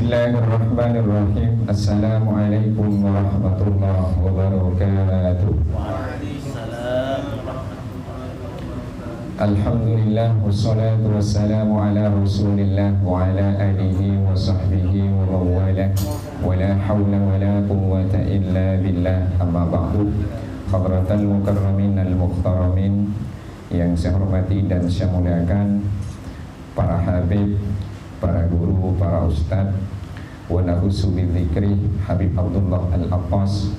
Bismillahirrahmanirrahim. Assalamualaikum warahmatullahi wabarakatuh. Alhamdulillah wassalatu wassalamu ala rasulillah wa ala alihi wa sahbihi wa mawalah wa la hawla wa la quwwata illa billah. Amma ba'du. Hadratal mukarramin al-muhtaramin, yang saya hormati dan saya muliakan para habib, para guru, para ustadz, wa nahusu bidzikri Habib Abdullah Al-Abbas,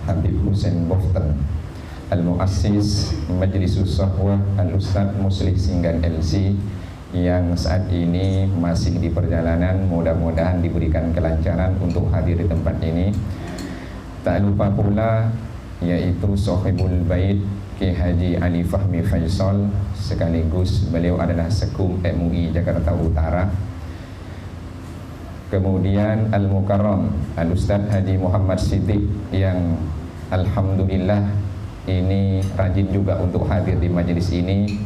Habib Hussein Boften, Al-Muassis Majlisus Sahwah, Al-Ustadz Muslih Singgan LC, yang saat ini masih di perjalanan. Mudah-mudahan diberikan kelancaran untuk hadir di tempat ini. Tak lupa pula yaitu Sohibul Bait Ki Haji Ali Fahmi Faisal, sekaligus beliau adalah Sekum MUI Jakarta Utara. Kemudian Al-Mukarram Al-Ustadz Haji Muhammad Siddiq, yang alhamdulillah ini rajin juga untuk hadir di majelis ini.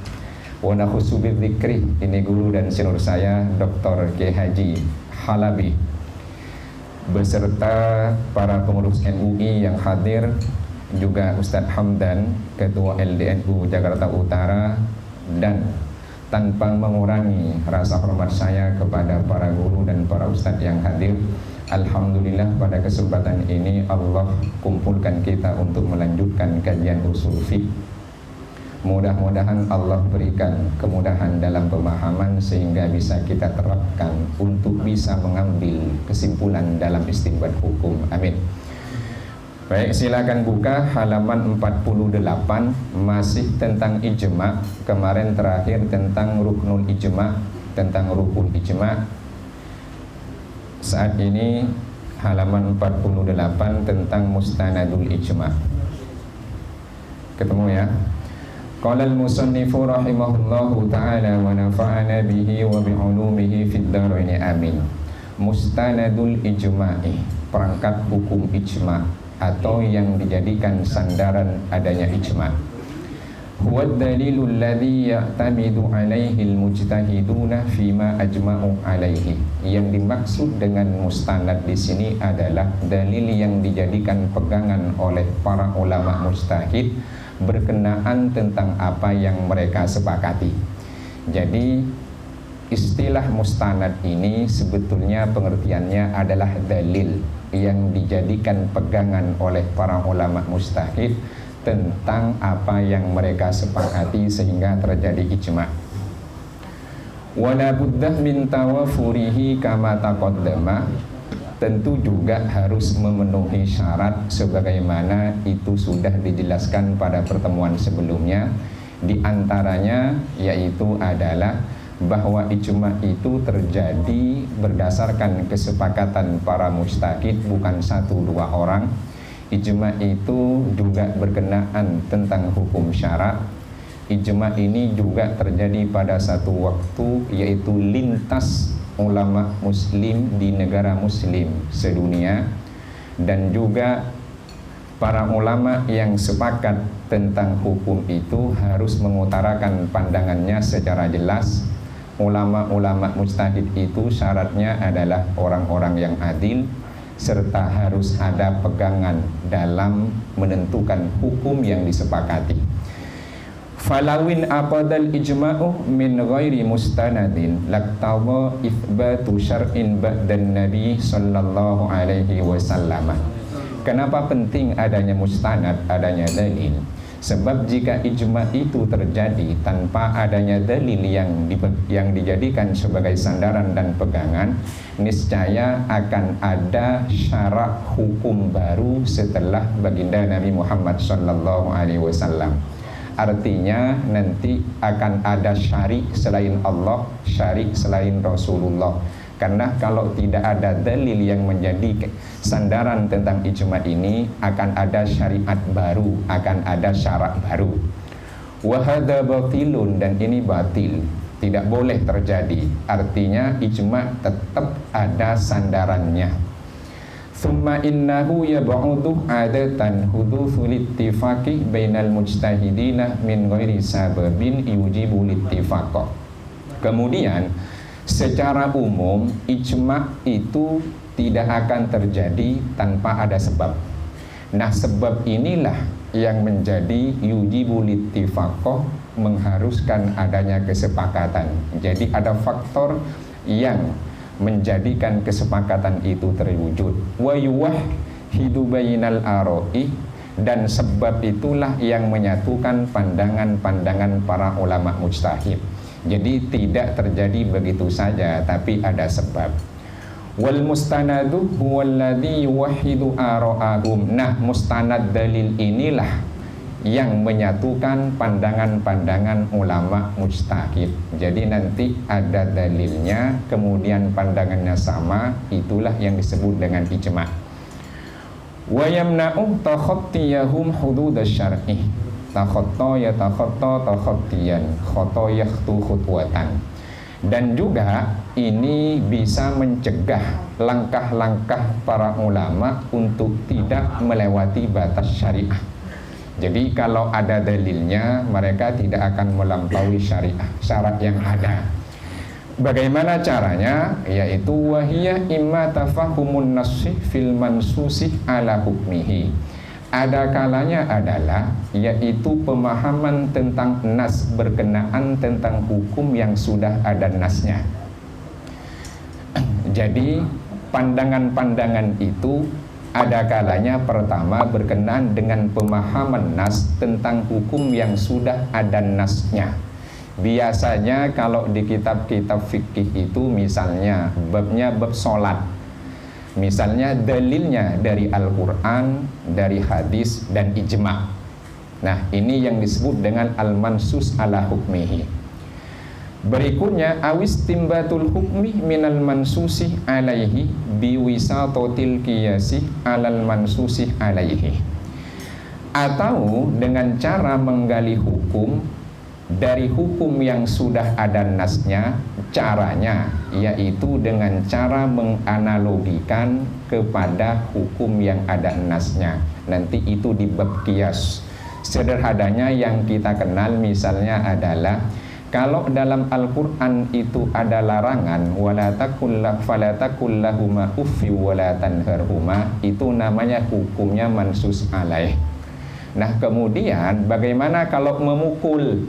Wa nakhusu bidzikri, ini guru dan senior saya Dr. K. Haji Halabi, beserta para pengurus MUI yang hadir, juga Ustadz Hamdan, Ketua LDNU Jakarta Utara, dan tanpa mengurangi rasa hormat saya kepada para guru dan para ustadz yang hadir, alhamdulillah pada kesempatan ini Allah kumpulkan kita untuk melanjutkan kajian usul fiqh. Mudah-mudahan Allah berikan kemudahan dalam pemahaman sehingga bisa kita terapkan untuk bisa mengambil kesimpulan dalam istinbat hukum. Amin. Baik, silakan buka halaman 48, masih tentang ijma'. Kemarin terakhir tentang ruknul ijma', tentang rukun ijma'. Saat ini halaman 48 tentang mustanadul ijma'. Ketemu ya? Qala al-musannifu rahimahullahu ta'ala wa nafa'ana bihi wa bi'ulumihi fid dharain, amin. Mustanadul ijma'i, perangkat hukum ijma' atau yang dijadikan sandaran adanya ijma'. Huwa dalilul ladzi ya'tamidu 'alaihi al-mujtahiduna fima ajma'u 'alaihi. Yang dimaksud dengan mustanad di sini adalah dalil yang dijadikan pegangan oleh para ulama mujtahid berkenaan tentang apa yang mereka sepakati. Jadi istilah mustanad ini sebetulnya pengertiannya adalah dalil yang dijadikan pegangan oleh para ulama mujtahid tentang apa yang mereka sepakati sehingga terjadi ijma'. Wala buddah min tawafurihi kama taqaddama, tentu juga harus memenuhi syarat sebagaimana itu sudah dijelaskan pada pertemuan sebelumnya. Di antaranya yaitu adalah bahwa ijma' itu terjadi berdasarkan kesepakatan para mujtahid, bukan satu dua orang. Ijma' itu juga berkenaan tentang hukum syara'. Ijma' ini juga terjadi pada satu waktu, yaitu lintas ulama muslim di negara muslim sedunia, dan juga para ulama yang sepakat tentang hukum itu harus mengutarakan pandangannya secara jelas. Ulama-ulama mujtahid itu syaratnya adalah orang-orang yang adil, serta harus ada pegangan dalam menentukan hukum yang disepakati. Falawin aqadal ijma'u min ghairi mustanadin laktawa ithbatu syar'in ba'dan nabi sallallahu alaihi wasallam. Kenapa penting adanya mustanad, adanya dalil? Sebab jika ijma' itu terjadi tanpa adanya dalil yang dijadikan sebagai sandaran dan pegangan, niscaya akan ada syarak hukum baru setelah baginda Nabi Muhammad sallallahu alaihi wasallam. Artinya nanti akan ada syari selain Allah, syari selain Rasulullah. Karena kalau tidak ada dalil yang menjadi sandaran tentang ijma' ini, akan ada syariat baru, akan ada syarak baru. Wa hadza batilun, dan ini batil, tidak boleh terjadi. Artinya ijma' tetap ada sandarannya. Thumma innahu yab'udu adatan huduful ittifaqi bainal mujtahidina min ghairi sababin yujibu littifaq. Kemudian Secara umum ijma' itu tidak akan terjadi tanpa ada sebab. Nah, sebab inilah yang menjadi yujibul ittifaqah, mengharuskan adanya kesepakatan. Jadi ada faktor yang menjadikan kesepakatan itu terwujud. Wa yuwahhidu bainal ara'i, dan sebab itulah yang menyatukan pandangan-pandangan para ulama mujtahid. Jadi tidak terjadi begitu saja, tapi ada sebab. Wal mustanadu huwallazi yuwahhidu ara'ahum. Nah, mustanad dalil inilah yang menyatukan pandangan-pandangan ulama mujtahid. Jadi nanti ada dalilnya, kemudian pandangannya sama, itulah yang disebut dengan ijma'. Wa yamna'u takhattiyahum hududasy syar'i. Takhatta takhattiyan, khata yakhtu khutwatan. Dan juga ini bisa mencegah langkah-langkah para ulama untuk tidak melewati batas syariah. Jadi kalau ada dalilnya, mereka tidak akan melampaui syariah, syarat yang ada. Bagaimana caranya? Yaitu wahiyah imma tafahumun nasih fil mansusih ala hukmihi. Ada kalanya adalah yaitu pemahaman tentang nas berkenaan tentang hukum yang sudah ada nasnya. Jadi pandangan-pandangan itu ada kalanya pertama berkenaan dengan pemahaman nas tentang hukum yang sudah ada nasnya. Biasanya kalau di kitab-kitab fikih itu misalnya babnya bab sholat, misalnya dalilnya dari Al-Quran, dari hadis dan ijma'. Nah, ini yang disebut dengan al-mansus ala hukmihi. Berikutnya awis timbatul hukmi minal mansusi alaihi biwisatotil qiyasi alal mansusi alaihi. Atau dengan cara menggali hukum dari hukum yang sudah ada nasnya, caranya yaitu dengan cara menganalogikan kepada hukum yang ada nasnya. Nanti itu di bab qiyas. Sederhananya yang kita kenal misalnya adalah kalau dalam Al-Quran itu ada larangan wala takul lahuma uffi wala tanharhuma, itu namanya hukumnya mansus alaih. Nah, kemudian bagaimana kalau memukul?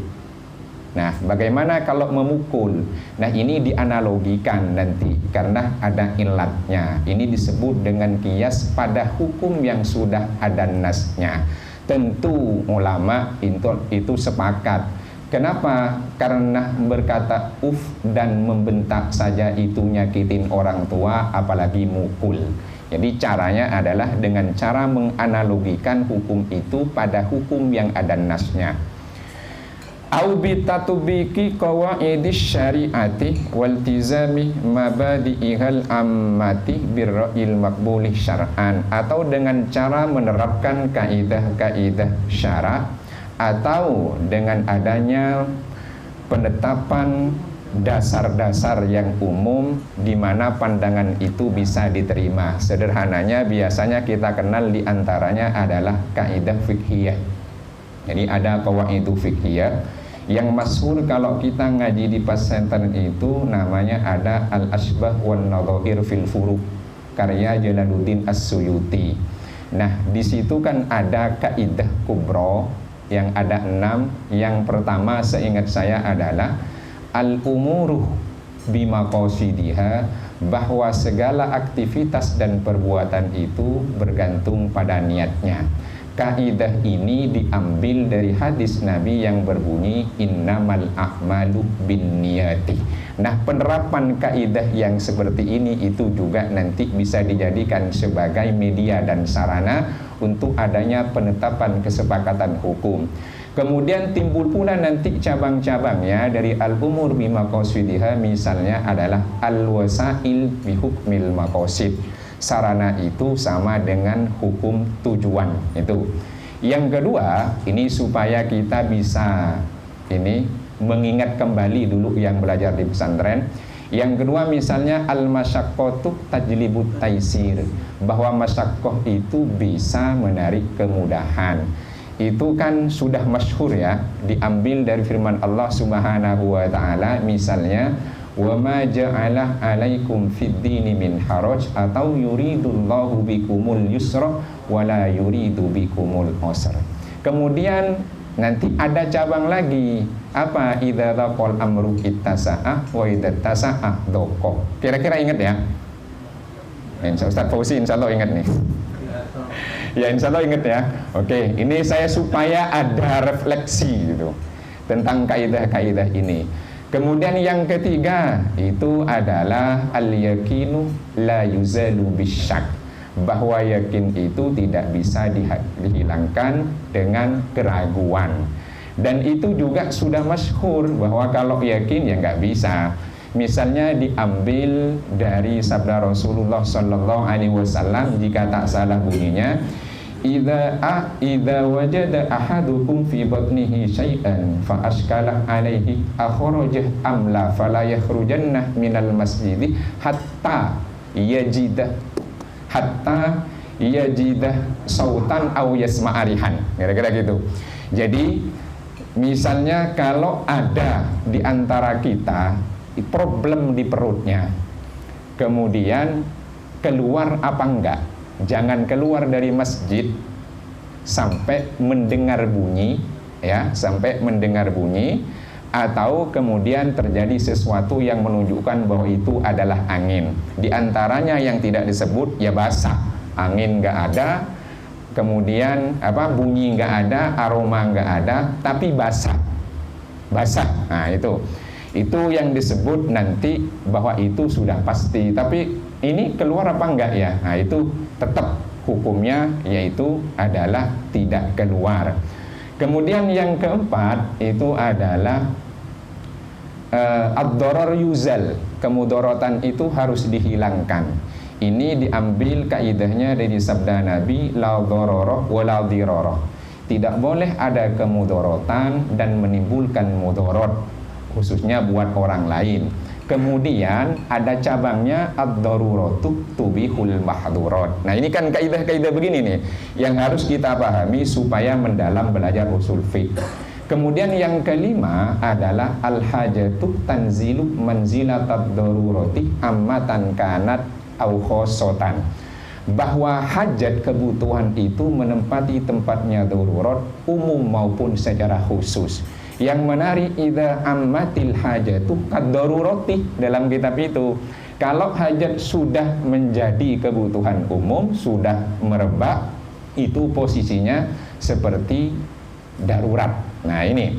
Nah, bagaimana kalau memukul? Nah, ini dianalogikan nanti karena ada ilatnya. Ini disebut dengan qiyas pada hukum yang sudah ada nasnya. Tentu ulama itu sepakat. Kenapa? Karena berkata uf dan membentak saja itu nyakitin orang tua, apalagi mukul. Jadi caranya adalah dengan cara menganalogikan hukum itu pada hukum yang ada nasnya. Au bitatubiki qawaidis syariati waltizami mabadi'ihal ammati birra'il maqbulih syar'an, atau dengan cara menerapkan kaidah-kaidah syara', atau dengan adanya penetapan dasar-dasar yang umum di mana pandangan itu bisa diterima. Sederhananya biasanya kita kenal diantaranya adalah kaidah fiqhiyah. Jadi ada qawaidu fiqhiyah yang masyhur kalau kita ngaji di pesantren itu namanya ada Al-Asbah wan Nadhair fil Furuq karya Jalaluddin As-Suyuti. Nah, di situ kan ada kaidah kubra yang ada 6. Yang pertama seingat saya adalah al-umuruh bimaqasidiha, bahwa segala aktivitas dan perbuatan itu bergantung pada niatnya. Kaidah ini diambil dari hadis Nabi yang berbunyi innamal a'malu binniyati. Nah, penerapan kaidah yang seperti ini itu juga nanti bisa dijadikan sebagai media dan sarana untuk adanya penetapan kesepakatan hukum. Kemudian timbul pula nanti cabang-cabangnya dari al-umur bimaqasidiha, misalnya adalah al-wasail bihukmil maqasid. Sarana itu sama dengan hukum tujuan itu. Yang kedua, ini supaya kita bisa mengingat kembali dulu yang belajar di pesantren. Yang kedua misalnya al-masyaqqatu tajlibut taisir, bahwa masyaqqah itu bisa menarik kemudahan. Itu kan sudah masyhur ya, diambil dari firman Allah Subhanahu wa taala, misalnya wa ma ja'ala 'alaikum fid dini min haraj atau yuridullahu bikumul yusra wa la yuridu bikumul usra. Kemudian nanti ada cabang lagi, apa? Idza taqal amru ittasa'ah wa idza tasa'ah doko. Kira-kira ingat ya? Ustaz Fauzi insya Allah ingat nih. Ya insya Allah ingat ya. Oke, ini saya supaya ada refleksi gitu tentang kaidah-kaidah ini. Kemudian yang ketiga itu adalah al-yakinu la yuzalu bisyak, bahwa yakin itu tidak bisa dihilangkan dengan keraguan. Dan itu juga sudah masyhur bahwa kalau yakin ya nggak bisa. Misalnya diambil dari sabda Rasulullah Sallallahu Alaihi Wasallam, jika tak salah bunyinya, idza wajada ahadukum fi batnihi syai'an fa ashkala alaihi akhrajah amla fala yakhrujanna minal masjidi hatta yajidah sautan aw yasma'arihan. Kira-kira gitu. Jadi misalnya kalau ada di antara kita problem di perutnya, kemudian keluar apa enggak, jangan keluar dari masjid sampai mendengar bunyi, ya, sampai mendengar bunyi, atau kemudian terjadi sesuatu yang menunjukkan bahwa itu adalah angin. Di antaranya yang tidak disebut ya basah, angin enggak ada, kemudian bunyi enggak ada, aroma enggak ada, tapi basah. Nah itu yang disebut nanti bahwa itu sudah pasti. Tapi ini keluar apa enggak ya? Nah itu tetap hukumnya yaitu adalah tidak keluar. Kemudian yang keempat itu adalah ad-darar yuzal, kemudorotan itu harus dihilangkan. Ini diambil kaidahnya dari sabda Nabi, la darara wa la dirara. Tidak boleh ada kemudorotan dan menimbulkan mudorot, khususnya buat orang lain. Kemudian ada cabangnya ad-daruratu tubihul mahdurat. Nah ini kan kaidah-kaidah begini nih yang harus kita pahami supaya mendalam belajar usul fiqh. Kemudian yang kelima adalah al-hajatu tanzilu manzilatad darurati ammatan kanat au khosotan, bahwa hajat kebutuhan itu menempati tempatnya darurat umum maupun secara khusus. Yang menarik, idza ammatil hajatu kad-darurati, dalam kitab itu kalau hajat sudah menjadi kebutuhan umum, sudah merebak, itu posisinya seperti darurat. Nah ini.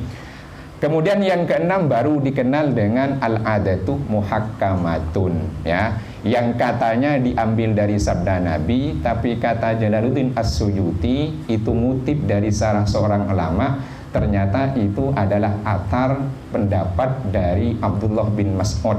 Kemudian yang keenam baru dikenal dengan al-adatu muhakkamatun, ya, yang katanya diambil dari sabda Nabi, tapi kata Jalaluddin As-Suyuti itu ngutip dari salah seorang ulama. Ternyata itu adalah athar pendapat dari Abdullah bin Mas'ud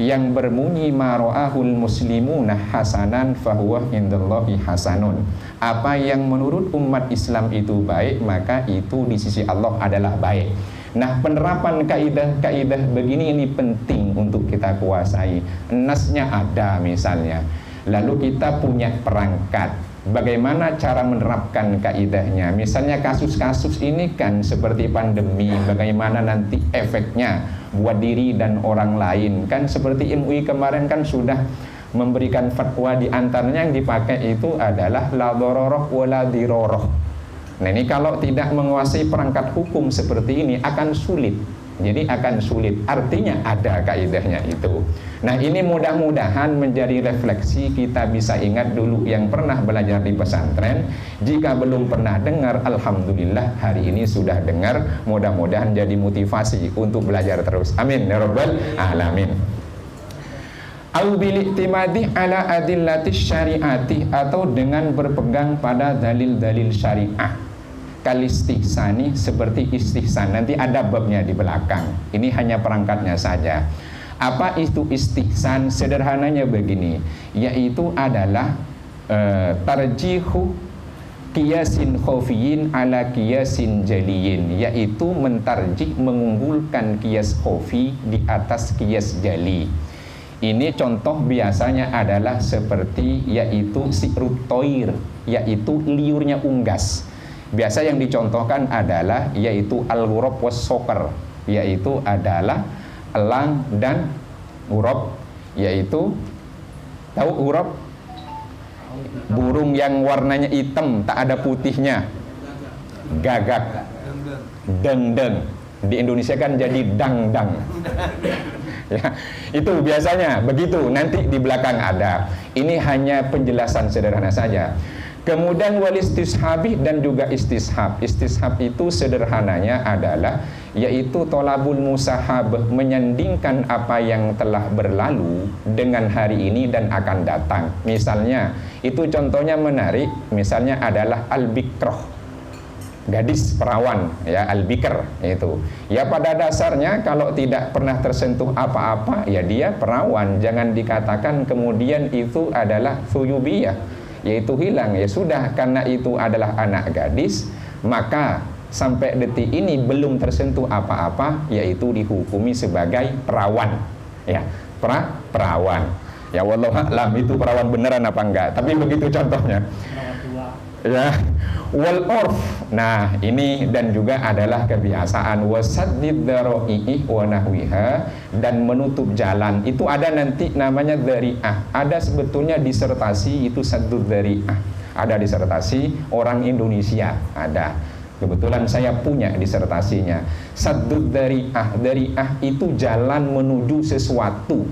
yang berbunyi maro'ahul muslimuna hasanan fahuwa indallahi hasanun. Apa yang menurut umat Islam itu baik, maka itu di sisi Allah adalah baik. Nah, penerapan kaidah-kaidah begini ini penting untuk kita kuasai. Nasnya ada misalnya, lalu kita punya perangkat. Bagaimana cara menerapkan kaidahnya? Misalnya kasus-kasus ini kan seperti pandemi, bagaimana nanti efeknya buat diri dan orang lain. Kan seperti MUI kemarin kan sudah memberikan fatwa, di antaranya yang dipakai itu adalah la dararah wa la dirarah. Nah ini kalau tidak menguasai perangkat hukum seperti ini akan sulit. Jadi akan sulit, artinya ada kaidahnya itu. Nah ini mudah-mudahan menjadi refleksi, kita bisa ingat dulu yang pernah belajar di pesantren. Jika belum pernah dengar, alhamdulillah hari ini sudah dengar. Mudah-mudahan jadi motivasi untuk belajar terus. Amin ya rabbal alamin. Au bil i'timadi ala adillatis syariati, atau dengan berpegang pada dalil-dalil syariah. Kalistihsani, seperti istihsan. Nanti ada babnya di belakang. Ini hanya perangkatnya saja. Apa itu istihsan? Sederhananya begini, yaitu adalah tarjihu kiyasin khofiyin ala kiyasin jaliyin, yaitu mentarjih, mengunggulkan kiyas khofi di atas kiyas jali. Ini contoh biasanya adalah seperti yaitu si'rut toir, yaitu liurnya unggas. Biasa yang dicontohkan adalah yaitu al-ghurab was soker, yaitu adalah elang dan Urop yaitu, tahu urop? Burung yang warnanya hitam, tak ada putihnya. Gagak. Deng-deng. Di Indonesia kan jadi dang-dang. Ya, itu biasanya begitu. Nanti di belakang ada. Ini hanya penjelasan sederhana saja. Kemudian wal istishabi dan juga istishab. Istishab itu sederhananya adalah yaitu tolabul musahabah, menyandingkan apa yang telah berlalu dengan hari ini dan akan datang. Misalnya, itu contohnya menarik, misalnya adalah al-bikroh, gadis perawan, ya, al-bikr itu. Ya pada dasarnya kalau tidak pernah tersentuh apa-apa, ya dia perawan. Jangan dikatakan kemudian itu adalah thuyubiyah, yaitu hilang. Ya sudah, karena itu adalah anak gadis, maka sampai detik ini belum tersentuh apa-apa, yaitu dihukumi sebagai perawan. Ya, perawan. Ya wallahu a'lam itu perawan beneran apa enggak, tapi begitu contohnya. Ya, wal urf. Nah, ini dan juga adalah kebiasaan wasaddid darai'i wa nahwiha, dan menutup jalan. Itu ada nanti namanya dzari'ah. Ada sebetulnya disertasi itu saddud dzari'ah. Ada disertasi orang Indonesia, ada. Kebetulan saya punya disertasinya. Saddud dzari'ah. Dzari'ah itu jalan menuju sesuatu.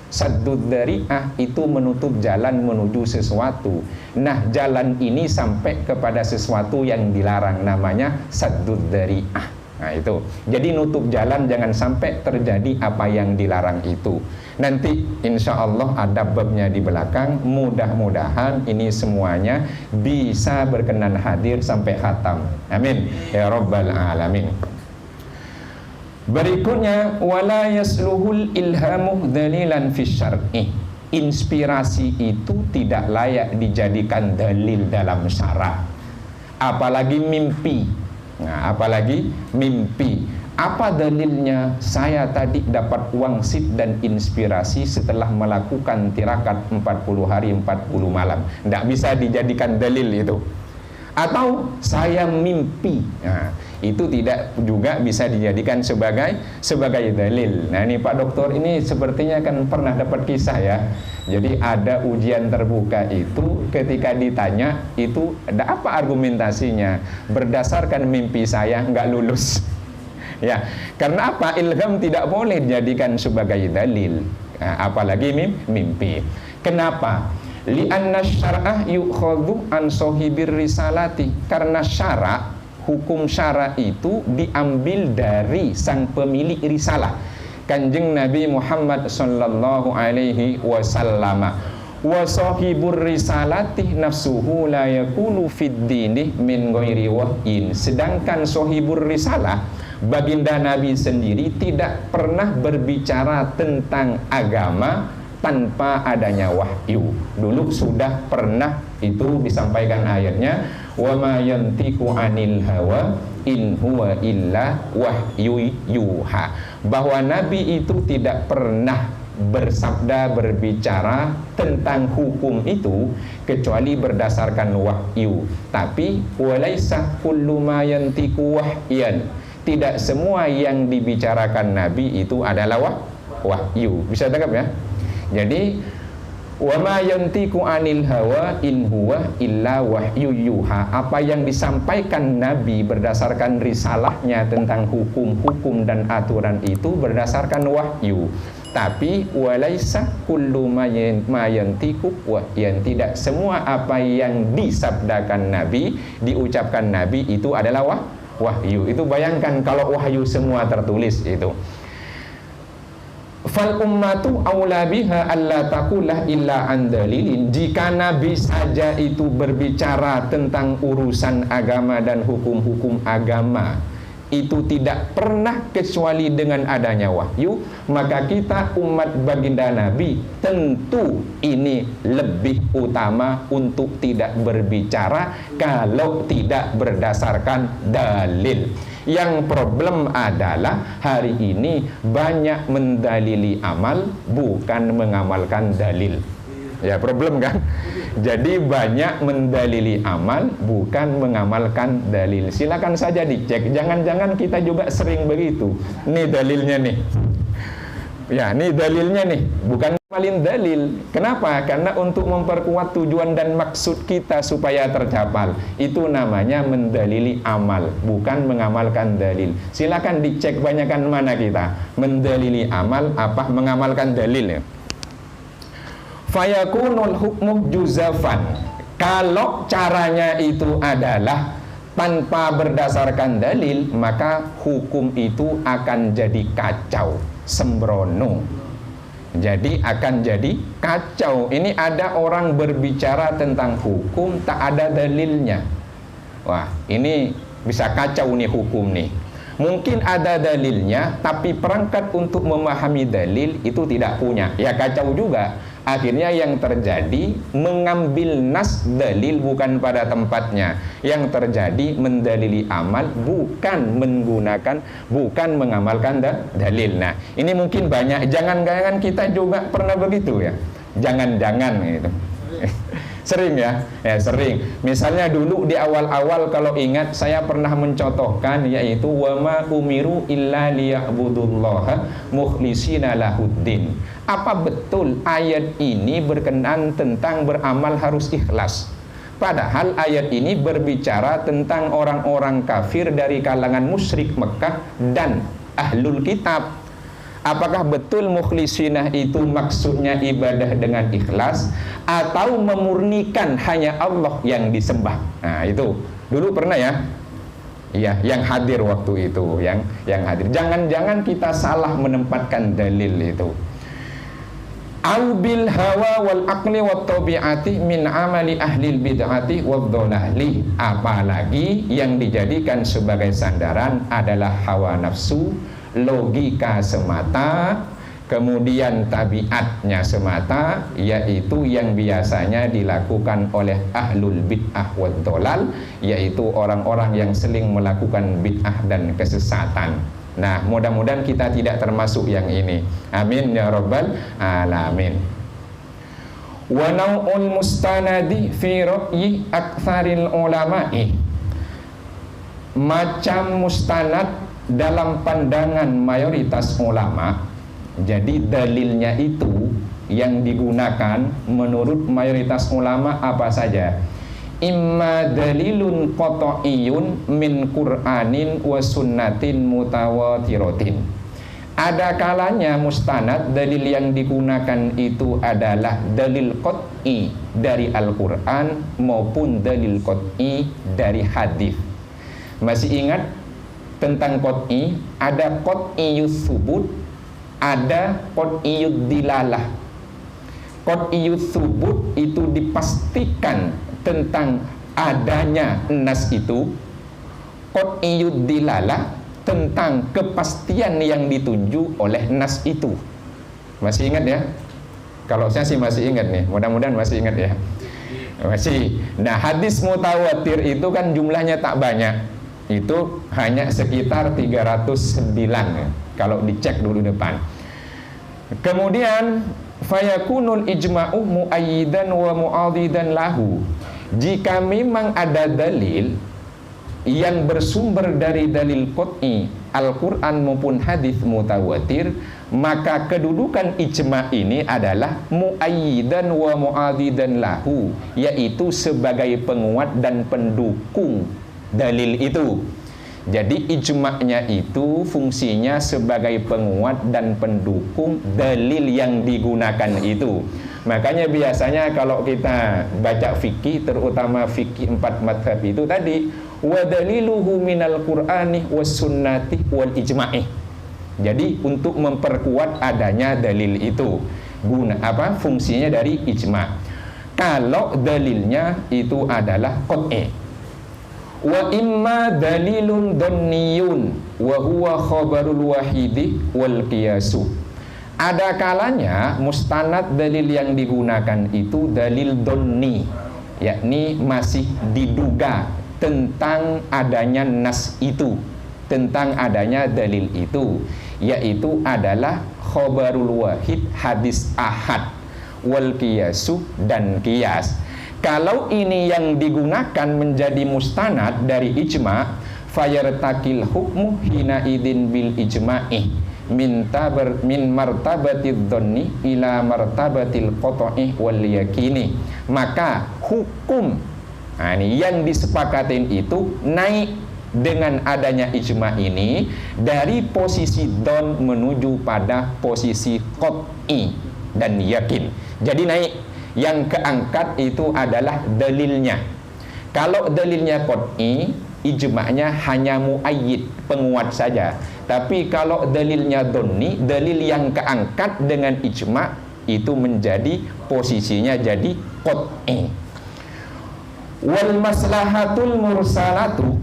Saddud dzari'ah itu menutup jalan menuju sesuatu. Nah, jalan ini sampai kepada sesuatu yang dilarang, namanya saddud dzari'ah. Nah, itu. Jadi nutup jalan jangan sampai terjadi apa yang dilarang itu. Nanti insya Allah ada babnya di belakang. Mudah-mudahan ini semuanya bisa berkenan hadir sampai khatam. Amin ya rabbal alamin. Berikutnya, wala yasluhul ilhamu dalilan fi syar'i. Inspirasi itu tidak layak dijadikan dalil dalam syara. Apalagi mimpi. Nah, apalagi mimpi. Apa dalilnya? Saya tadi dapat wangsit dan inspirasi setelah melakukan tirakat 40 hari 40 malam. Tidak bisa dijadikan dalil itu. Atau saya mimpi. Nah, itu tidak juga bisa dijadikan sebagai dalil. Nah, ini Pak Doktor ini sepertinya kan pernah dapat kisah ya. Jadi ada ujian terbuka itu, ketika ditanya itu ada apa argumentasinya? Berdasarkan mimpi saya nggak lulus. Ya, karena apa? Ilham tidak boleh dijadikan sebagai dalil. Nah, apalagi mimpi. Kenapa? Li'anna syar'ah yukhadhu an sahibir risalati. Karena syara', hukum syara' itu diambil dari sang pemilik risalah, Kanjeng Nabi Muhammad sallallahu alaihi wasallam. Wa sahibur risalati nafsuhu la yakunu fid dini min ghairi wahyin. Sedangkan sahibur risalah, baginda Nabi sendiri, tidak pernah berbicara tentang agama tanpa adanya wahyu. Dulu sudah pernah itu disampaikan ayatnya, wa ma yantiqu anil hawa in huwa illa wahyu yuha, bahwa Nabi itu tidak pernah bersabda, berbicara tentang hukum itu kecuali berdasarkan wahyu. Tapi walaisa kullu ma yantiqu wahyan, tidak semua yang dibicarakan Nabi itu adalah wahyu. Bisa tangkap ya? Jadi wa ma yantiqu anil hawa in huwa illa wahyu yuha. Apa yang disampaikan Nabi berdasarkan risalahnya tentang hukum-hukum dan aturan itu berdasarkan wahyu. Tapi walaisa kullu ma yantiqu wahyan, tidak semua apa yang disabdakan Nabi, diucapkan Nabi itu adalah wahyu. Itu bayangkan kalau wahyu semua tertulis itu. Fal ummatu aula biha alla taqulah illa an dalilin. Jika Nabi saja itu berbicara tentang urusan agama dan hukum-hukum agama itu tidak pernah kecuali dengan adanya wahyu, maka kita umat baginda Nabi tentu ini lebih utama untuk tidak berbicara kalau tidak berdasarkan dalil. Yang problem adalah hari ini banyak mendalili amal, bukan mengamalkan dalil. Ya problem kan? Jadi banyak mendalili amal, bukan mengamalkan dalil. Silakan saja dicek. Jangan-jangan kita juga sering begitu. Nih dalilnya nih. Ya, ini dalilnya nih, bukan ngamalin dalil. Kenapa? Karena untuk memperkuat tujuan dan maksud kita supaya tercapai. Itu namanya mendalili amal, bukan mengamalkan dalil. Silakan dicek banyakan mana kita. Mendalili amal apa mengamalkan dalil ya. Fayakunul hukmu juzafan. Kalau caranya itu adalah tanpa berdasarkan dalil, maka hukum itu akan jadi kacau, sembrono. Jadi akan jadi kacau. Ini ada orang berbicara tentang hukum tak ada dalilnya. Wah, ini bisa kacau nih hukum nih. Mungkin ada dalilnya, tapi perangkat untuk memahami dalil itu tidak punya. Ya kacau juga. Akhirnya yang terjadi mengambil nas dalil bukan pada tempatnya. Yang terjadi mendalili amal bukan menggunakan, bukan mengamalkan dalil. Nah, ini mungkin banyak. Jangan-jangan kita juga pernah begitu ya. Jangan-jangan gitu. Sering ya, sering. Misalnya dulu di awal-awal kalau ingat saya pernah mencontohkan yaitu wama umiru illa liya'budullaha mukhlishina lahuddin. Apa betul ayat ini berkenaan tentang beramal harus ikhlas? Padahal ayat ini berbicara tentang orang-orang kafir dari kalangan musyrik Mekah dan ahlul kitab. Apakah betul mukhlisinah itu maksudnya ibadah dengan ikhlas atau memurnikan hanya Allah yang disembah? Nah, itu dulu pernah ya? Iya, yang hadir waktu itu, yang hadir. Jangan-jangan kita salah menempatkan dalil itu. Au bil hawa wal aqli wat tabi'ati min amali ahlil bid'ati wad dhalali. Apalagi yang dijadikan sebagai sandaran adalah hawa nafsu, logika semata, kemudian tabiatnya semata, yaitu yang biasanya dilakukan oleh ahlul bid'ah wad dhalal, yaitu orang-orang yang sering melakukan bid'ah dan kesesatan. Nah, mudah-mudahan kita tidak termasuk yang ini. Amin ya rabbal alamin. Wa nau'ul mustanadi fi ra'yi aktsaril ulama'i. Macam mustanad dalam pandangan mayoritas ulama. Jadi dalilnya itu yang digunakan menurut mayoritas ulama apa saja? Imma dalilun qat'iyyun min Qur'anin wa sunnatin mutawatiratin. Ada kalanya mustanad dalil yang digunakan itu adalah dalil qat'i dari Al-Qur'an maupun dalil qat'i dari hadis. Masih ingat tentang qat'i? Ada qat'iyyus subut, ada qat'iyyud dilalah. Qat'iyyus subut itu dipastikan tentang adanya nas itu. Qat'iyyud dilalah tentang kepastian yang ditunjuk oleh nas itu. Masih ingat ya? Kalau saya sih masih ingat nih, mudah-mudahan masih ingat ya. Masih. Nah, hadis mutawatir itu kan jumlahnya tak banyak. Itu hanya sekitar 309 ya, kalau dicek dulu depan. Kemudian fayakunul ijma'u mu'ayyidan wa mu'adidan lahu. Jika memang ada dalil yang bersumber dari dalil qat'i Al-Quran maupun hadis mutawatir, maka kedudukan ijma' ini adalah mu'ayyidan wa mu'adidan lahu, yaitu sebagai penguat dan pendukung dalil itu. Jadi ijma'nya itu fungsinya sebagai penguat dan pendukung dalil yang digunakan itu. Makanya biasanya kalau kita baca fikih, terutama fikih 4 madhab itu tadi, wa daliluhu minal qur'ani was sunnati wal ijma'i. Jadi untuk memperkuat adanya dalil itu, fungsinya dari ijma'. Kalau dalilnya itu adalah qat'i. Wa imma dalilun dhanniyun wa huwa khabarul wahidi wal qiyasu. Ada kalanya mustanad dalil yang digunakan itu dalil dhanni, yakni masih diduga tentang adanya nas itu, tentang adanya dalil itu, yaitu adalah khabarul wahid, hadis ahad, wal qiyasu, dan qiyas. Kalau ini yang digunakan menjadi mustanad dari ijma', fayartakil hukmu hina idin bil ijma'i. min martabatid dhanni ila martabatil qat'i wal yakini. Maka hukum ini yang disepakatin itu naik dengan adanya ijma ini dari posisi don menuju pada posisi qat'i dan yakin. Jadi naik, yang keangkat itu adalah dalilnya. Kalau dalilnya qat'i, ijma'nya hanya muayyid, penguat saja. Tapi kalau dalilnya dhanni, dalil yang keangkat dengan ijma' itu menjadi posisinya jadi qat'i. Wal maslahatul mursalatu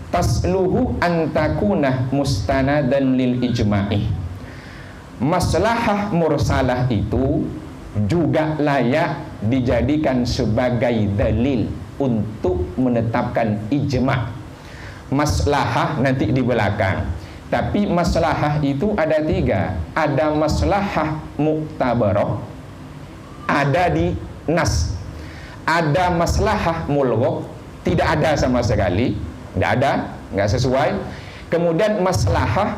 tasluhu antakuna mustanadan lil ijma'i. Maslahah mursalah itu juga layak dijadikan sebagai dalil untuk menetapkan ijma'. Maslahah nanti di belakang. Tapi maslahah itu ada 3. Ada maslahah muktabarah, ada di nas. Ada maslahah mulghah, tidak ada sama sekali, tidak ada, nggak sesuai. Kemudian maslahah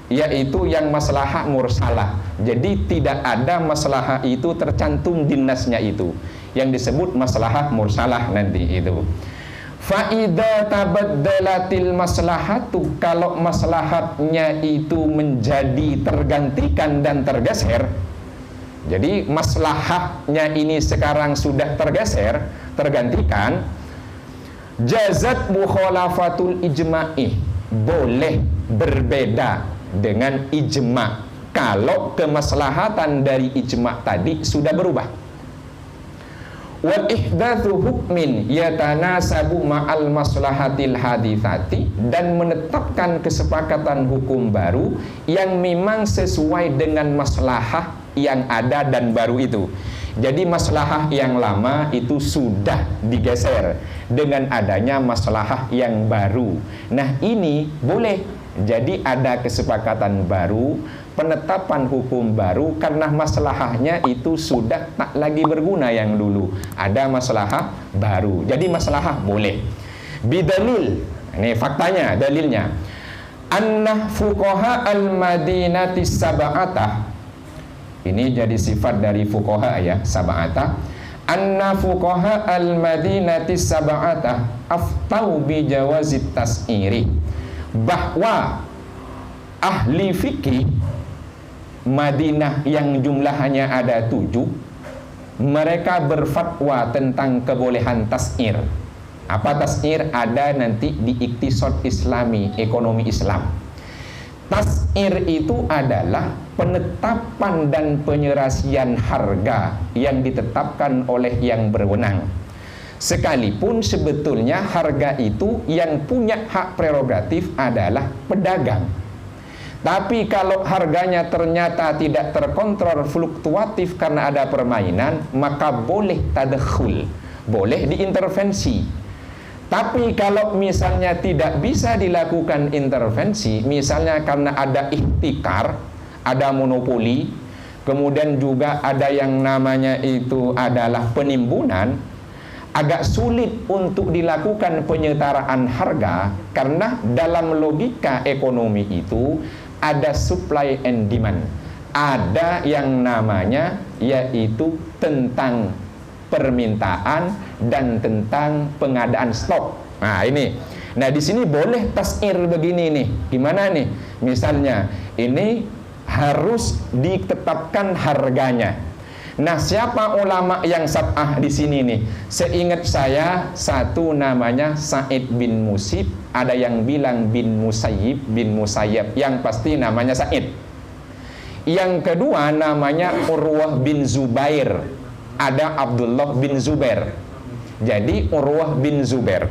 yaitu yang maslahah mursalah. Jadi tidak ada maslahah itu tercantum di nasnya itu, yang disebut maslahah mursalah nanti itu. Fa'idha tabaddalatil maslahatu, kalau maslahatnya itu menjadi tergantikan dan tergeser. Jadi maslahahnya ini sekarang sudah tergeser, tergantikan. Jazat mukhalafatul ijma'i, boleh berbeda dengan ijma' kalau kemaslahatan dari ijma' tadi sudah berubah. Wal ihdatsu hukmin yatanasabu ma'al maslahatil haditsati, dan menetapkan kesepakatan hukum baru yang memang sesuai dengan maslahah yang ada dan baru itu. Jadi maslahah yang lama itu sudah digeser dengan adanya maslahah yang baru. Nah ini boleh. Jadi ada kesepakatan baru, penetapan hukum baru karena maslahahnya itu sudah tak lagi berguna yang dulu. Ada maslahah baru. Jadi maslahah boleh. Bidalil, ini faktanya, dalilnya. Anna fuqaha al-madinati sab'atah. Ini jadi sifat dari fuqaha ya, sab'atah. Anna fuqaha al-madinati sab'atah aftau bi jawazit tas'iri. Bahwa ahli fikih Madinah yang jumlahnya ada 7, mereka berfatwa tentang kebolehan tas'ir. Apa tas'ir? Ada nanti di iktisad Islami, ekonomi Islam. Tas'ir itu adalah penetapan dan penyelesaian harga yang ditetapkan oleh yang berwenang. Sekalipun sebetulnya harga itu yang punya hak prerogatif adalah pedagang. Tapi kalau harganya ternyata tidak terkontrol, fluktuatif karena ada permainan, maka boleh tadakhul, boleh diintervensi. Tapi kalau misalnya tidak bisa dilakukan intervensi, misalnya karena ada ihtikar, ada monopoli, kemudian juga ada yang namanya itu adalah penimbunan, agak sulit untuk dilakukan penyetaraan harga karena dalam logika ekonomi itu ada supply and demand. Ada yang namanya yaitu tentang permintaan dan tentang pengadaan stok. Nah, ini. Nah, di sini boleh tas'ir begini nih. Gimana nih? Misalnya, ini harus ditetapkan harganya. Nah, siapa ulama yang sab'ah di sini nih? Seingat saya, satu namanya Sa'id bin Musib, ada yang bilang bin Musayyib, yang pasti namanya Sa'id. Yang kedua namanya Urwah bin Zubair, ada Abdullah bin Zubair. Jadi Urwah bin Zubair.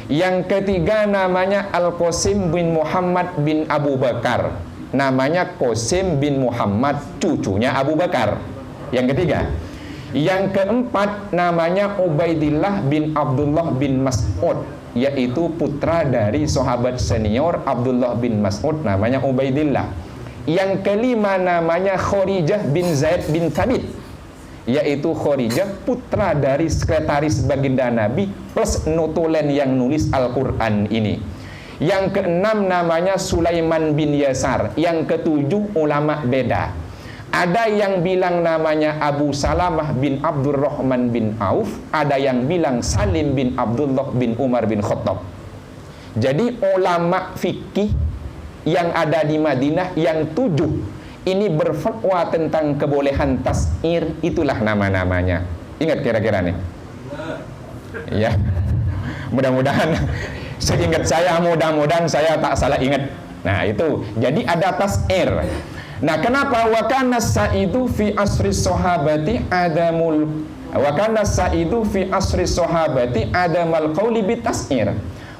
Yang ketiga namanya Al-Qasim bin Muhammad bin Abu Bakar, namanya Qasim bin Muhammad, cucunya Abu Bakar. Yang ketiga. Yang keempat namanya Ubaidillah bin Abdullah bin Mas'ud, yaitu putra dari sahabat senior Abdullah bin Mas'ud, namanya Ubaidillah. Yang kelima namanya Kharijah bin Zaid bin Thabit, yaitu Kharijah putra dari sekretaris baginda Nabi plus notulen yang nulis Al-Quran ini. Yang keenam namanya Sulaiman bin Yasar. Yang ketujuh ulama beda. Ada yang bilang namanya Abu Salamah bin Abdurrahman bin Auf, ada yang bilang Salim bin Abdullah bin Umar bin Khattab. Jadi ulama fikih yang ada di Madinah yang tujuh ini berfatwa tentang kebolehan tas'ir, itulah nama-namanya. Ingat kira-kira nih? Ya, mudah-mudahan seingat saya, mudah-mudahan saya tak salah ingat. Nah itu, jadi ada tas'ir. Nah kenapa? Wa kana sa'idu fi asri sahabati adamal qawli bitas'ir.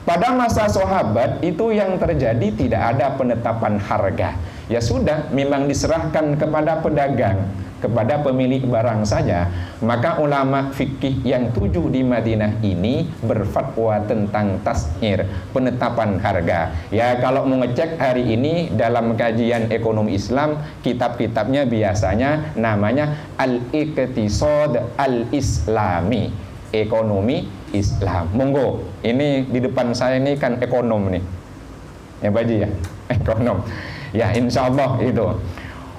Pada masa sahabat itu yang terjadi tidak ada penetapan harga. Ya sudah, memang diserahkan kepada pedagang, kepada pemilik barang saja. Maka ulama fikih yang tujuh di Madinah ini berfatwa tentang tas'ir, penetapan harga. Ya kalau mau ngecek hari ini dalam kajian ekonomi Islam, kitab-kitabnya biasanya namanya Al-Iqtisad Al-Islami, ekonomi Islam. Monggo, ini di depan saya ini kan ekonom nih ya Baji ya, ekonom ya, insya Allah itu.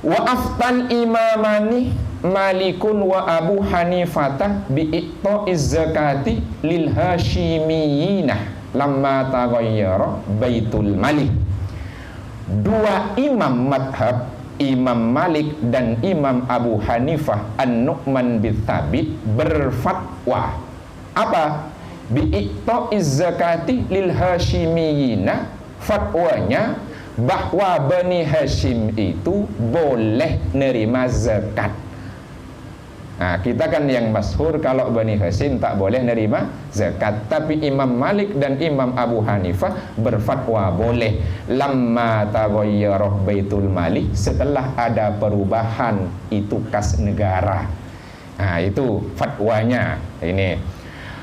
Wa aftal imamani Malikun wa Abu Hanifatah bi'iqta'iz zakati lil hashimiyinah lamma taghayyara baitul malik. Dua imam madhab, Imam Malik dan Imam Abu Hanifah An-Nu'man bin Thabit berfatwa apa? Bi'iqta'iz zakati lil hashimiyina, fatwanya bahwa Bani Hashim itu boleh nerima zakat. Nah, kita kan yang masyhur kalau Bani Hashim tak boleh nerima zakat. Tapi Imam Malik dan Imam Abu Hanifah berfatwa boleh. Lamma taghayyara baitul mali, setelah ada perubahan itu kas negara. Nah, itu fatwanya ini.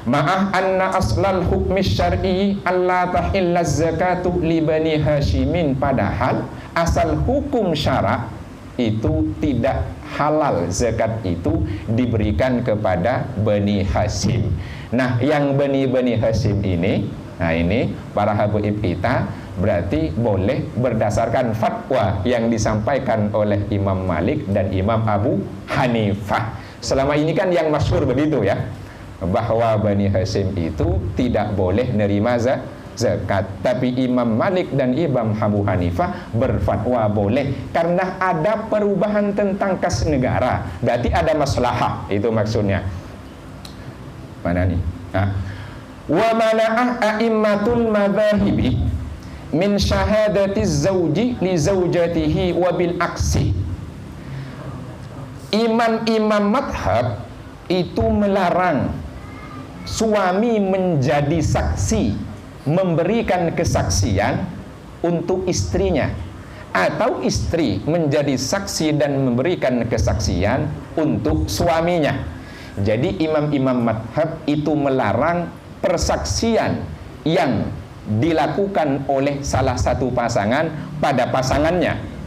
Ma'ah anna aslal hukmi syar'i alla tahilla zakatu li Bani Hashimin, padahal asal hukum syarak itu tidak halal zakat itu diberikan kepada Bani Hashim. Nah, yang Bani Hashim ini, nah ini para habaib kita berarti boleh berdasarkan fatwa yang disampaikan oleh Imam Malik dan Imam Abu Hanifah. Selama ini kan yang masyhur begitu ya, bahwa Bani Hashim itu tidak boleh nerima zakat. Tapi Imam Malik dan Imam Abu Hanifah berfatwa boleh karena ada perubahan tentang kas negara. Berarti ada maslahah, itu maksudnya. Mana nih? Nah. Wa mana'ah a'immatul madhahibi min syahadatiz zawji li zawjatihi wa bil aksi. Imam-imam madhab itu melarang suami menjadi saksi, memberikan kesaksian untuk istrinya, atau istri menjadi saksi dan memberikan kesaksian untuk suaminya. Jadi imam-imam madhab itu melarang persaksian yang dilakukan oleh salah satu pasangan pada pasangannya.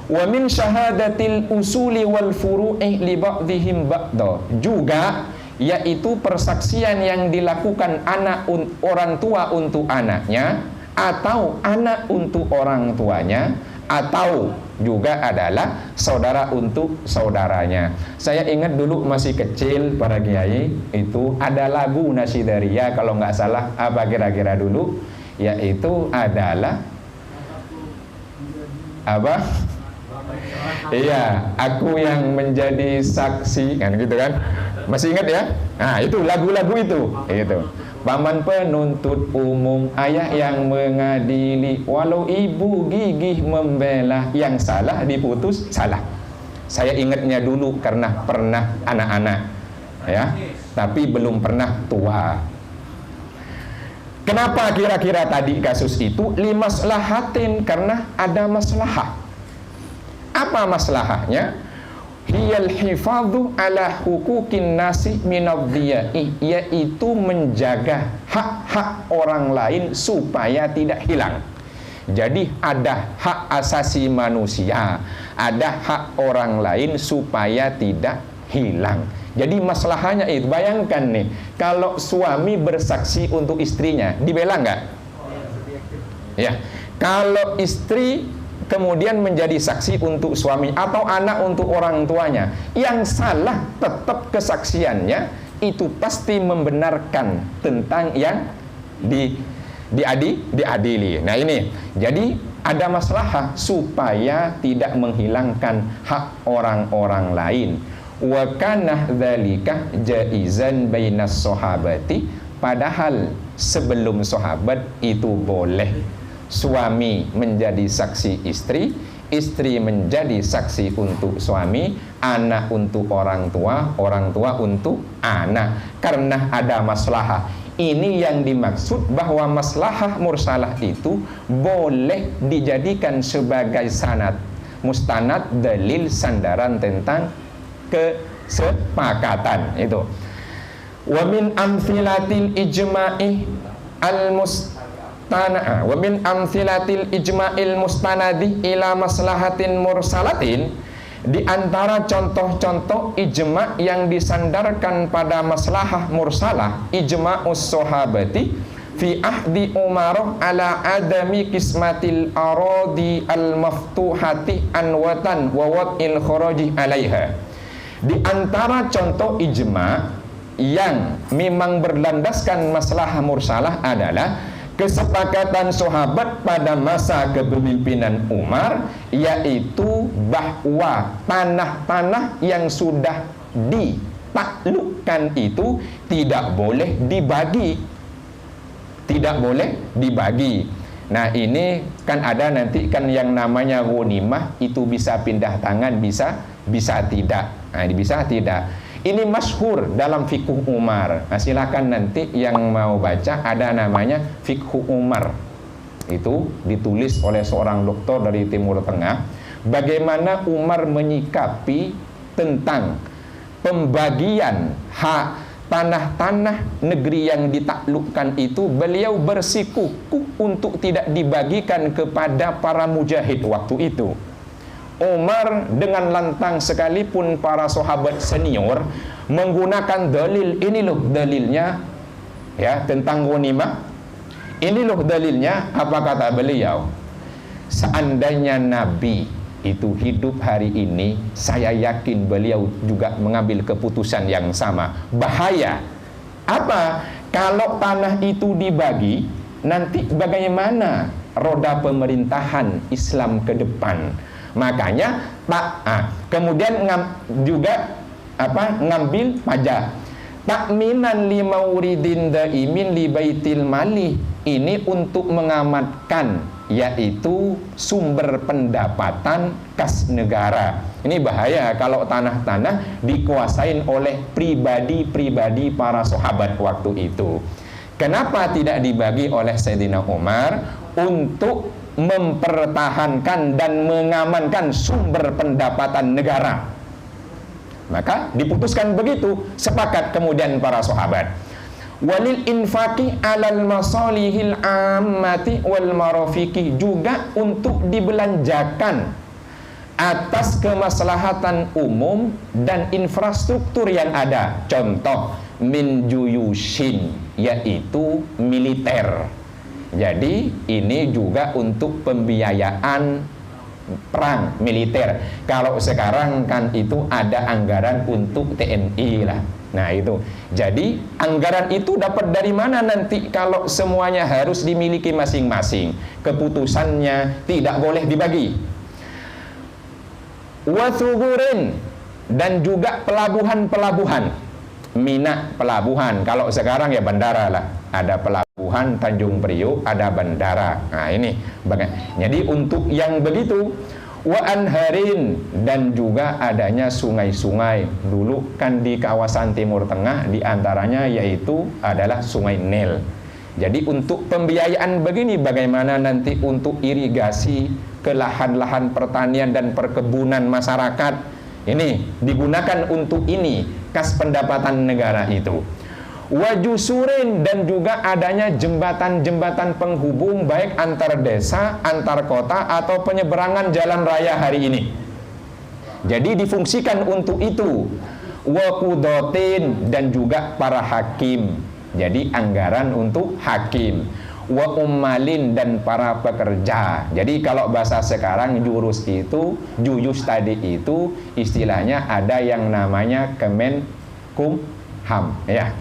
Wa min syahadatil usuli wal furu'i li ba'dihim ba'da, juga yaitu persaksian yang dilakukan orang tua untuk anaknya, atau anak untuk orang tuanya, atau juga adalah saudara untuk saudaranya. Saya ingat dulu masih kecil para kiai itu ada lagu Nasidaria kalau nggak salah, apa kira-kira dulu, yaitu adalah apa? Iya, aku yang menjadi saksi, kan gitu kan? Masih ingat ya? Nah, itu lagu-lagu itu. Paman penuntut umum, ayah yang mengadili, walau ibu gigih membela, yang salah diputus salah. Saya ingatnya dulu karena pernah anak-anak, ya, tapi belum pernah tua. Kenapa kira-kira tadi kasus itu limaslahatin? Karena ada maslahah. Apa maslahahnya? Hiyal hifadhu ala hukukin nasi minadhiya'i, yaitu menjaga hak-hak orang lain supaya tidak hilang. Jadi ada hak asasi manusia, ada hak orang lain supaya tidak hilang. Jadi masalahnya itu, bayangkan nih, kalau suami bersaksi untuk istrinya, dibela nggak? Ya, kalau istri kemudian menjadi saksi untuk suami atau anak untuk orang tuanya, yang salah tetap kesaksiannya itu pasti membenarkan tentang yang diadili. Nah ini, jadi ada masalah supaya tidak menghilangkan hak orang-orang lain. Wa kana dzalika jaizan bainas sahabati, padahal sebelum sahabat itu boleh suami menjadi saksi istri, istri menjadi saksi untuk suami, anak untuk orang tua untuk anak, karena ada maslahah. Ini yang dimaksud bahwa maslahah mursalah itu boleh dijadikan sebagai sanad, mustanad, dalil, sandaran tentang kesepakatan itu. Wa min amthilatil ijma'i wa min amthilatil ijma'il mustanadi ila maslahatin mursalatin, di antara contoh-contoh ijma' yang disandarkan pada maslahah mursalah, ijma'us sahabati fi ahdi Umar ala adami kismatil aradi al maftuhati anwatan wa wad'il kharaji alaiha. Di antara contoh ijma' yang memang berlandaskan maslahah mursalah adalah kesepakatan sahabat pada masa kepemimpinan Umar, yaitu bahwa tanah-tanah yang sudah ditaklukkan itu tidak boleh dibagi. Tidak boleh dibagi. Nah ini kan ada nanti kan yang namanya ghanimah, itu bisa pindah tangan, bisa tidak. Nah, bisa tidak. Ini masyhur dalam fikih Umar. Nah, silakan nanti yang mau baca, ada namanya fikih Umar. Itu ditulis oleh seorang doktor dari Timur Tengah. Bagaimana Umar menyikapi tentang pembagian hak tanah-tanah negeri yang ditaklukkan itu. Beliau bersikukuh untuk tidak dibagikan kepada para mujahid waktu itu. Umar dengan lantang, sekalipun para sahabat senior menggunakan dalil, ini loh dalilnya ya tentang ghanimah, ini loh dalilnya. Apa kata beliau? Seandainya Nabi itu hidup hari ini, saya yakin beliau juga mengambil keputusan yang sama. Bahaya apa kalau tanah itu dibagi, nanti bagaimana roda pemerintahan Islam ke depan? Makanya kemudian juga ngambil pajak takminan limauridin daimin li baitil mali, ini untuk mengamankan yaitu sumber pendapatan kas negara. Ini bahaya kalau tanah-tanah dikuasain oleh pribadi-pribadi para sahabat waktu itu. Kenapa tidak dibagi oleh Sayyidina Umar? Untuk mempertahankan dan mengamankan sumber pendapatan negara. Maka diputuskan begitu, sepakat kemudian para sahabat. Walil infaqi alal masalihil ammati wal marafiqi, juga untuk dibelanjakan atas kemaslahatan umum dan infrastruktur yang ada. Contoh min juyushin, yaitu militer. Jadi ini juga untuk pembiayaan perang militer. Kalau sekarang kan itu ada anggaran untuk TNI lah. Nah itu. Jadi anggaran itu dapat dari mana nanti kalau semuanya harus dimiliki masing-masing? Keputusannya tidak boleh dibagi. Wathuburin, dan juga pelabuhan-pelabuhan. Mina pelabuhan. Kalau sekarang ya bandara lah. Ada pelabuhan Tanjung Priok, ada bandara. Nah ini jadi untuk yang begitu. Wa anharin, dan juga adanya sungai-sungai. Dulu kan di kawasan Timur Tengah diantaranya yaitu adalah Sungai Nil. Jadi untuk pembiayaan begini, bagaimana nanti untuk irigasi ke lahan-lahan pertanian dan perkebunan masyarakat, ini digunakan untuk ini, kas pendapatan negara itu. Wajusurin, dan juga adanya jembatan-jembatan penghubung baik antar desa, antar kota, atau penyeberangan jalan raya hari ini. Jadi difungsikan untuk itu. Wakudotin, dan juga para hakim. Jadi anggaran untuk hakim. wa ummalin dan para pekerja. Jadi kalau bahasa sekarang jurus itu, juyus tadi itu istilahnya ada yang namanya Kemenkumham ya.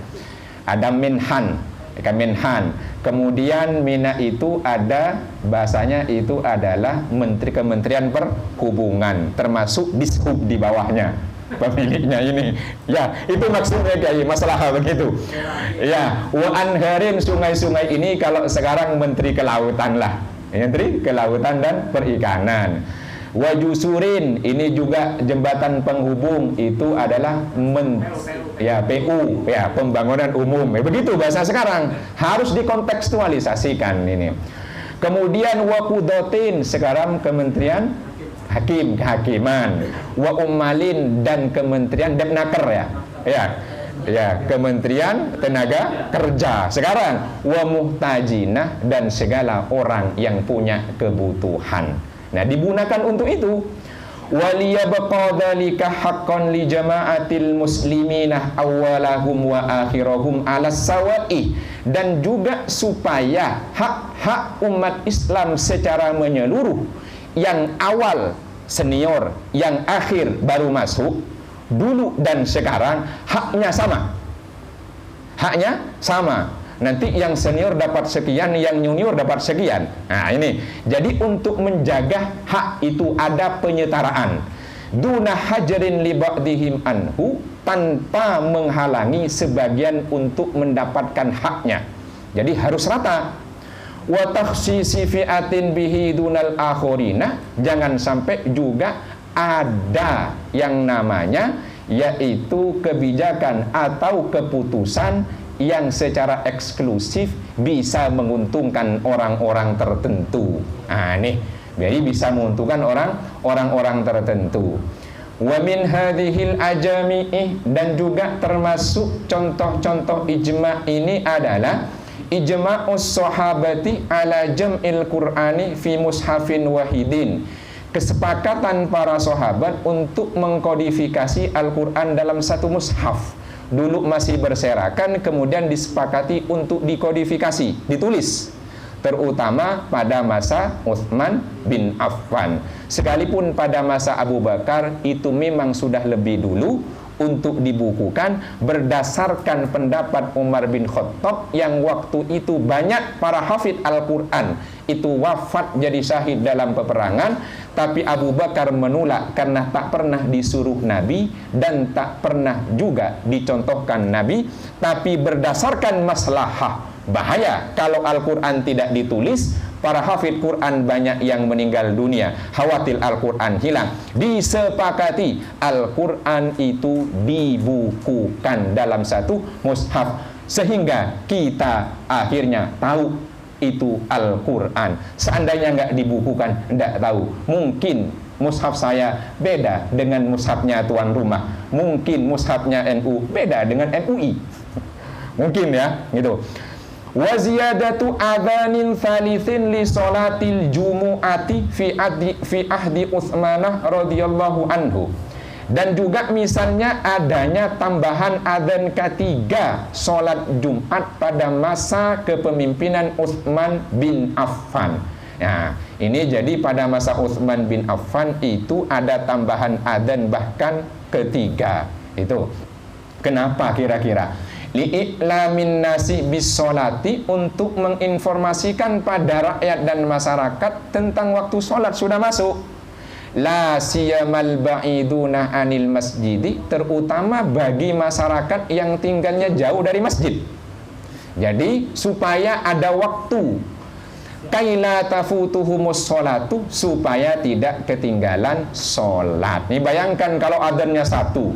Ada Menhan, Kemenhan. Kemudian Mina itu ada bahasanya itu adalah Menteri Kementerian Perhubungan, termasuk dishub di bawahnya. Pemiliknya ini ya, itu maksudnya kayak masalah begitu ya. Wa anharin, sungai-sungai ini kalau sekarang Menteri Kelautan lah, Menteri Kelautan dan Perikanan. Wa jusurin, ini juga jembatan penghubung, itu adalah PU ya, pembangunan umum ya, begitu bahasa sekarang, harus dikontekstualisasikan ini. Kemudian wa qudatin, sekarang Kementerian Kehakiman, wa ummalin dan Kementerian Depnaker ya, Kementerian Tenaga Kerja sekarang, wa muhtajinah dan segala orang yang punya kebutuhan. Nah, digunakan untuk itu. Waliyabqa dzalika haqqan li jama'atil musliminah awwalahum wa akhirahum 'alas sawa'i, dan juga supaya hak-hak umat Islam secara menyeluruh, yang awal senior, yang akhir baru masuk, dulu dan sekarang haknya sama. Haknya sama. Nanti yang senior dapat sekian, yang junior dapat sekian. Nah ini, jadi untuk menjaga hak itu ada penyetaraan. Duna hajarin li ba'dihim anhu, tanpa menghalangi sebagian untuk mendapatkan haknya. Jadi harus rata. Wa takhsisi fi'atin bihi dunal akhirina, jangan sampai juga ada yang namanya yaitu kebijakan atau keputusan yang secara eksklusif bisa menguntungkan orang-orang tertentu. Nah nih, jadi bisa menguntungkan orang-orang tertentu. Wa min hadhil ajami'i, dan juga termasuk contoh-contoh ijma' ini adalah ijma'us sahabati ala jam'il Qur'ani fi mushafin wahidin, kesepakatan para sahabat untuk mengkodifikasi Al-Quran dalam satu mushaf. Dulu masih berserakan, kemudian disepakati untuk dikodifikasi, ditulis, terutama pada masa Utsman bin Affan. Sekalipun pada masa Abu Bakar itu memang sudah lebih dulu untuk dibukukan berdasarkan pendapat Umar bin Khattab yang waktu itu banyak para hafidh Al-Quran itu wafat jadi syahid dalam peperangan, tapi Abu Bakar menolak karena tak pernah disuruh Nabi dan tak pernah juga dicontohkan Nabi, tapi berdasarkan maslahah, bahaya kalau Al-Quran tidak ditulis, para hafidh Quran banyak yang meninggal dunia, khawatir Al-Quran hilang. Disepakati Al-Quran itu dibukukan dalam satu mushaf, sehingga kita akhirnya tahu itu Al-Quran. Seandainya nggak dibukukan, nggak tahu. Mungkin mushaf saya beda dengan mushafnya tuan rumah, mungkin mushafnya NU beda dengan MUI, mungkin ya gitu. Wa ziyadatu adzanin tsalitsin li sholatil jumu'ati fi ahdi Utsmanah radhiyallahu anhu. Dan juga misalnya adanya tambahan adzan ketiga sholat Jumat pada masa kepemimpinan Utsman bin Affan. Nah, ini jadi pada masa Utsman bin Affan itu ada tambahan adzan bahkan ketiga. Itu kenapa kira-kira? Li'i'lamin nasi bis sholati, untuk menginformasikan pada rakyat dan masyarakat tentang waktu sholat sudah masuk. La siyamal ba'iduna anil masjidi, terutama bagi masyarakat yang tinggalnya jauh dari masjid. Jadi supaya ada waktu, kaila tafutuhumus sholatu, supaya tidak ketinggalan sholat. Nih bayangkan kalau adzannya satu,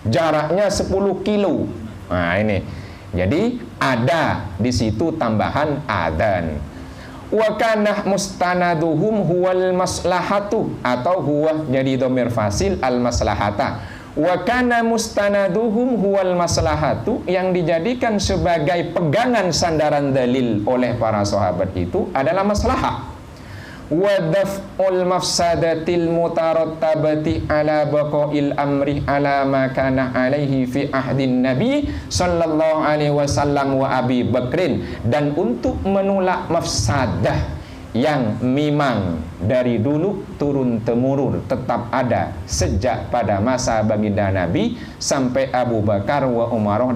jaraknya 10 kilo. Nah ini, jadi ada di situ tambahan adzan. Wa kana mustanaduhum huwal maslahatu, atau huwa jadi dhamir fasil al maslahata. Wa kana mustanaduhum huwal maslahatu, yang dijadikan sebagai pegangan sandaran dalil oleh para sahabat itu adalah maslahah. wa daf'ul mafsadatil mutarattabati ala baqa'il amri ala ma kana alaihi fi ahdin nabi sallallahu alaihi wasallam wa Abi Bakrin, dan untuk menolak mafsadah yang memang dari dulu turun temurun tetap ada sejak pada masa baginda Nabi sampai Abu Bakar wa Umar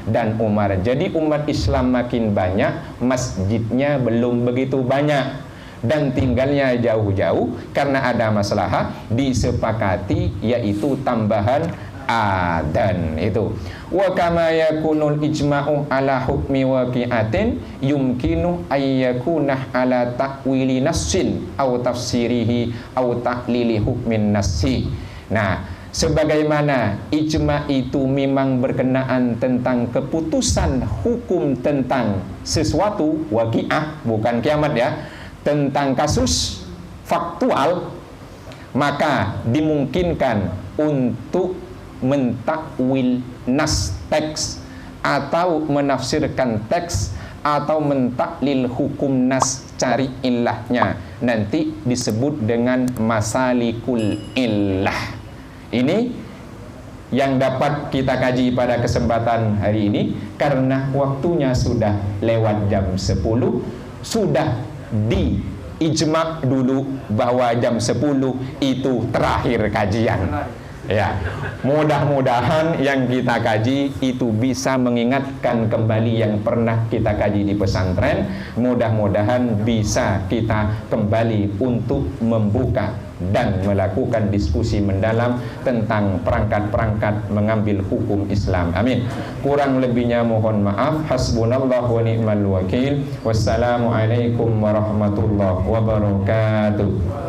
dan Umar. Jadi umat Islam makin banyak, masjidnya belum begitu banyak dan tinggalnya jauh-jauh karena ada masalah disepakati yaitu tambahan adzan itu. Wa kama yakunul ijma'u ala hukmi waqi'atin yumkinu ayyakuna ala ta'wili nassin au tafsirihi au ta'lili hukmin nassi. Nah, sebagaimana ijma' itu memang berkenaan tentang keputusan hukum tentang sesuatu, waqi'ah bukan kiamat ya, tentang kasus faktual, maka dimungkinkan untuk mentakwil nas teks atau menafsirkan teks atau mentaklil hukum nas, cari ilahnya, nanti disebut dengan masalikul illah. Ini yang dapat kita kaji pada kesempatan hari ini karena waktunya sudah lewat jam 10, sudah di ijma' dulu bahwa jam 10 itu terakhir kajian. Ya, mudah-mudahan yang kita kaji itu bisa mengingatkan kembali yang pernah kita kaji di pesantren. Mudah-mudahan bisa kita kembali untuk membuka dan melakukan diskusi mendalam tentang perangkat-perangkat mengambil hukum Islam. Amin. Kurang lebihnya mohon maaf. Hasbunallahu wa ni'mal wakil. Wassalamualaikum warahmatullahi wabarakatuh.